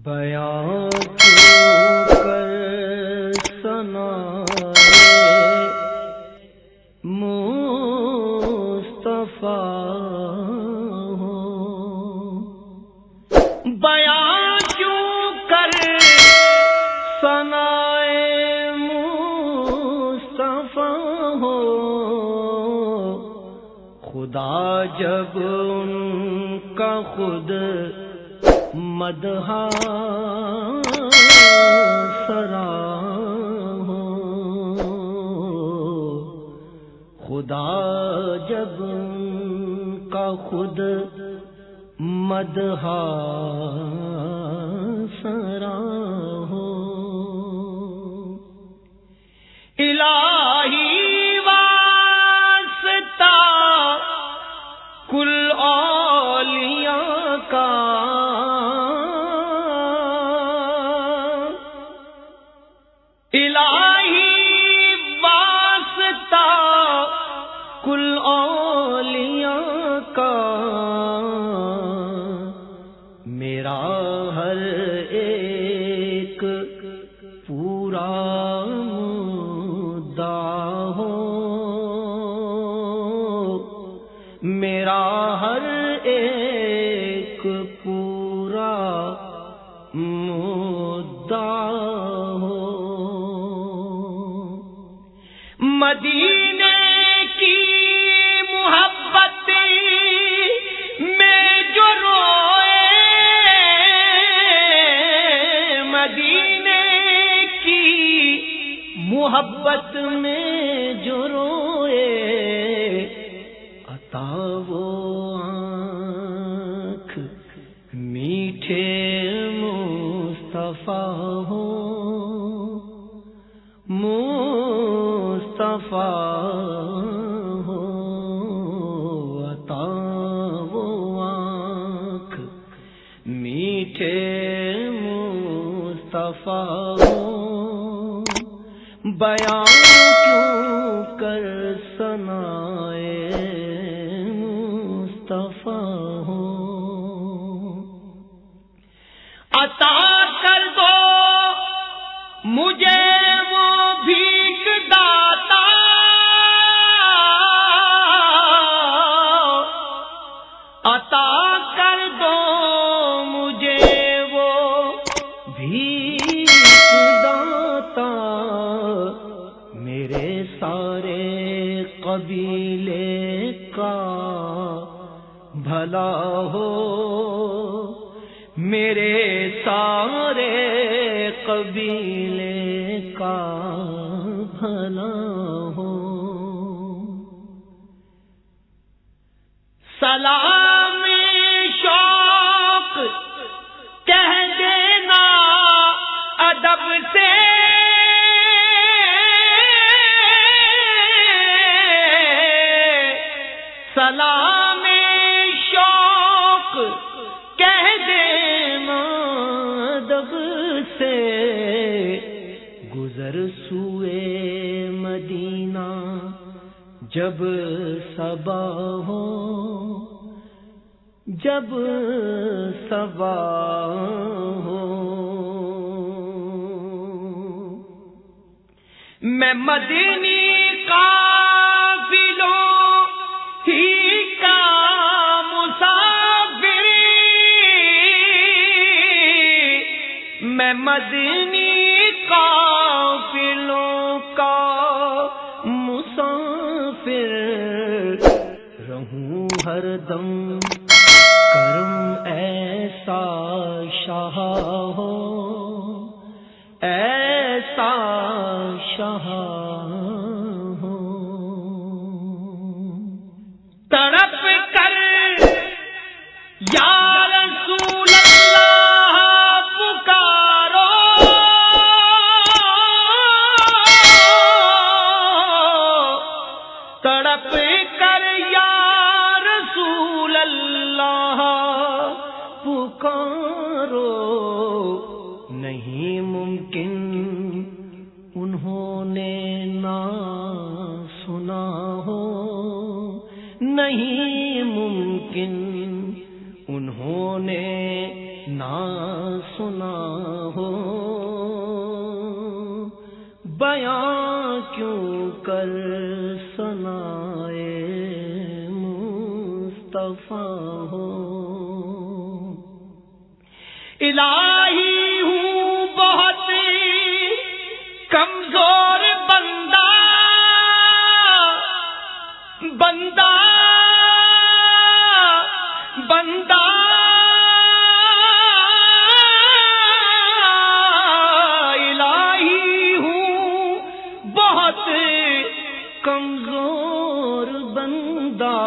بیان کیوں کر ثنائے مصطفیٰ ہو، بیان کیوں کر ثنائے مصطفیٰ ہو، خدا جب ان کا خود مدح سرا ہو، خدا جب ان کا خود مدح سرا ہو، الہی واسطہ کل اولیاء کا، الہی واسطہ کل اولیاء کا، میرا ہر ایک پورا مدعا ہو، میرا ہر ایک پورا مدعا ہو، مدینے کی محبت میں جو روئے، مدینے کی محبت میں جو روئے، عطا وہ آنکھ میٹھے مصطفیٰ ہو، مصطفیٰ ہو، عطا وہ آنکھ میٹھے مصطفیٰ ہو، بیان کیوں کر ثنائے مصطفیٰ ہو، عطا کر دو مجھے وہ بھیک داتا، عطا کر دو مجھے وہ بھیک داتا، میرے سارے قبیلے کا بھلا ہو، میرے سارے قبیلے کا بھلا ہو، سلام شوق کہہ دینا ادب سے، سلام شوق کہہ دینا ادب سے، گزر سوئے مدینہ جب صبا ہو، جب صبا ہو، میں مدنی قافلوں ہی کا مسافر، میں مدنی قافلوں کا مسافر رہوں ہر دم، کرم ایسا شاہ ہو، ایسا شاہ ہو، تڑپ کر یا رسول اللہ پکارو، تڑپ کر یا رسول اللہ پکارو، نہیں ممکن انہوں نے نہ سنا ہو، نہیں ممکن انہوں نے نہ سنا ہو، بیاں کیوں کر ثنائے مصطفیٰ ہو۔ الہی ہوں بہت کمزور بندہ، بندہ بندہ الہی ہوں بہت کمزور بندہ،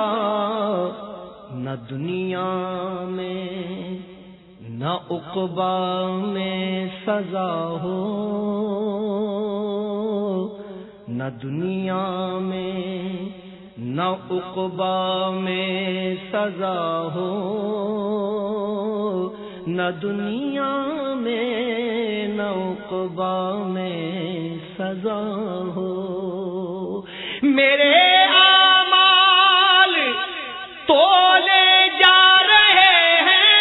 نہ دنیا میں نہ عقبا میں سزا ہو، نہ دنیا میں نہ عقبا میں سزا ہو، نہ دنیا میں نہ عقبا میں سزا ہو۔ میرے اعمال تولے جا رہے ہیں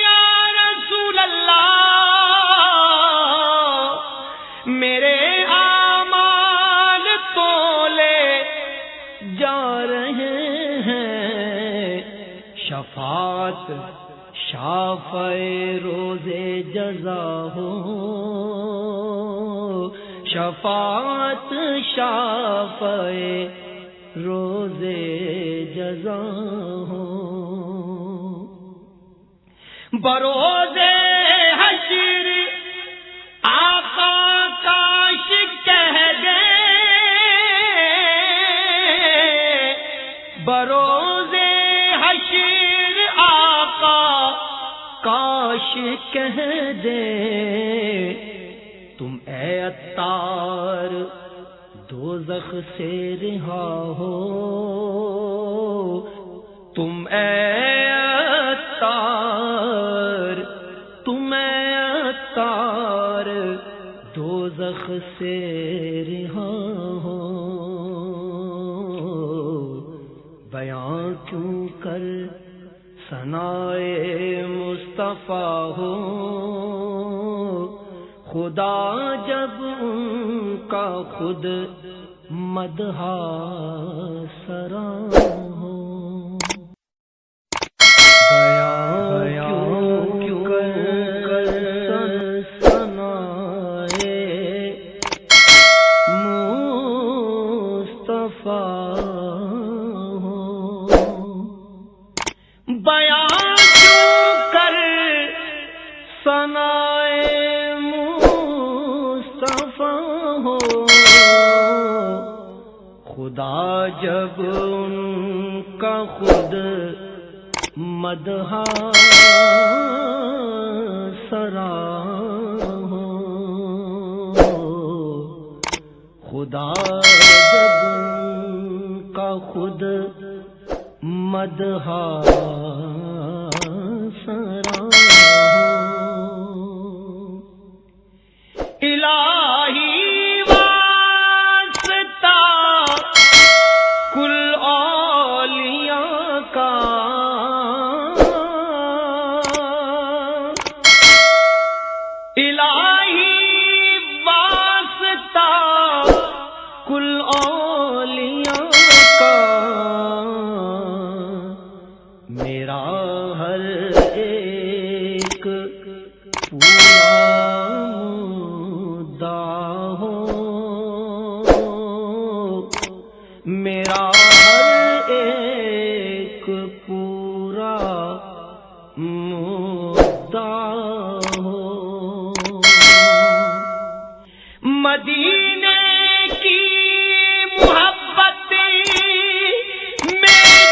یا رسول اللہ، میرے اعمال تولے جا رہے ہیں، شفاعت شافع روز جزا ہو، شفاعت شافع روز جزا ہو۔ بروز حشر آقا کاش کہہ گئے، بروز حشر آقا کاش کہہ دے، تم اے عطار دوزخ سے رہا ہو، تم اے عطار، تم اے عطار دوزخ سے رہا ہو، بیاں کیوں کر ثنائے مصطفیٰ ہو، خدا جب ان کا خود مدح سرا ہو، بیاں کیوں کر ثنائے مصطفیٰ ہو، بیاں کیوں کر ثنائے خدا جب ان کا خود مدح سرا ہو، خدا جب ان کا خود مدح سرا ہو۔ الہی کل اولیاء کا، الہی واسطہ کل اولیاء کا، میرا ہر ایک پورا مدعا ہو، میرا ہر ایک پورا مدعا ہو، مدینہ